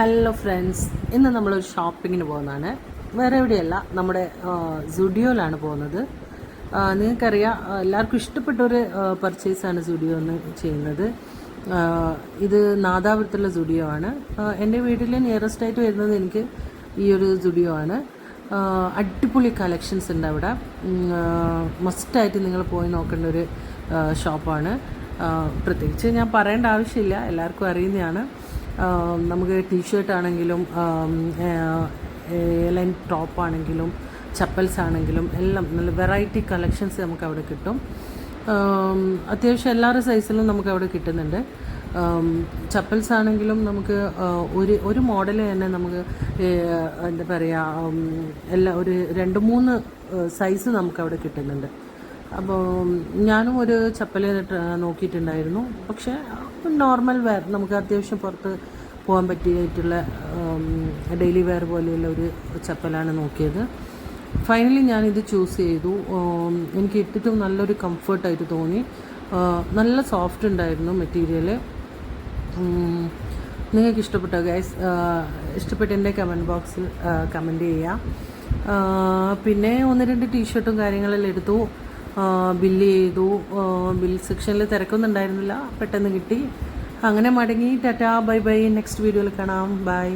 Hello friends, ഇന്ന് നമ്മളൊരു ഷോപ്പിങ്ങിന് പോകുന്നതാണ്. വേറെ എവിടെയല്ല, നമ്മുടെ സുഡിയോയിലാണ് പോകുന്നത്. നിങ്ങൾക്കറിയാം, എല്ലാവർക്കും ഇഷ്ടപ്പെട്ടൊരു പർച്ചേസാണ് സുഡിയോ എന്ന് ചെയ്യുന്നത്. ഇത് നാദാപുരത്തുള്ള സുഡിയോ ആണ്. എൻ്റെ വീട്ടിൽ നിയറസ്റ്റ് ആയിട്ട് വരുന്നത് എനിക്ക് ഈ ഒരു സുഡിയോ ആണ്. അടിപൊളി കളക്ഷൻസ് ഉണ്ട് അവിടെ. മസ്റ്റായിട്ട് നിങ്ങൾ പോയി നോക്കേണ്ട ഒരു ഷോപ്പാണ്. പ്രത്യേകിച്ച് ഞാൻ പറയേണ്ട ആവശ്യമില്ല, എല്ലാവർക്കും അറിയുന്നതാണ്. നമുക്ക് ടീഷർട്ട് ആണെങ്കിലും ലൈൻ ടോപ്പ് ആണെങ്കിലും ചപ്പൽസ് ആണെങ്കിലും എല്ലാം നല്ല വെറൈറ്റി കളക്ഷൻസ് നമുക്ക് അവിടെ കിട്ടും. അത്യാവശ്യം എല്ലാവരുടെ സൈസിലും നമുക്ക് അവിടെ കിട്ടുന്നുണ്ട്. ചപ്പൽസ് ആണെങ്കിലും നമുക്ക് ഒരു മോഡൽ തന്നെ നമുക്ക് എന്താ പറയുക, ഒരു 2-3 സൈസ് നമുക്ക് അവിടെ കിട്ടുന്നുണ്ട്. അപ്പോൾ ഞാനും ഒരു ചപ്പൽ നോക്കിയിട്ടുണ്ടായിരുന്നു. പക്ഷേ നോർമൽ വെയർ, നമുക്ക് അത്യാവശ്യം പുറത്ത് പോകാൻ പറ്റിയിട്ടുള്ള ഡെയിലി വെയർ പോലെയുള്ള ഒരു ചപ്പലാണ് നോക്കിയത്. ഫൈനലി ഞാനിത് ചൂസ് ചെയ്തു. എനിക്ക് ഇട്ടിട്ടും നല്ലൊരു കംഫർട്ടായിട്ട് തോന്നി. നല്ല സോഫ്റ്റ് ഉണ്ടായിരുന്നു മെറ്റീരിയൽ. നിങ്ങൾക്ക് ഇഷ്ടപ്പെട്ടോ ഗൈസ്? ഇഷ്ടപ്പെട്ട എൻ്റെ കമൻറ്റ് ബോക്സിൽ കമൻറ്റ് ചെയ്യുക. പിന്നെ 1-2 ടീഷർട്ടും കാര്യങ്ങളെല്ലാം എടുത്തു, ബില്ല് ചെയ്തു. ബിൽ സെക്ഷനിൽ തിരക്കൊന്നും ഉണ്ടായിരുന്നില്ല, പെട്ടെന്ന് കിട്ടി. അങ്ങനെ മടങ്ങി. Tata, bye bye. നെക്സ്റ്റ് വീഡിയോയിൽ കാണാം. ബൈ.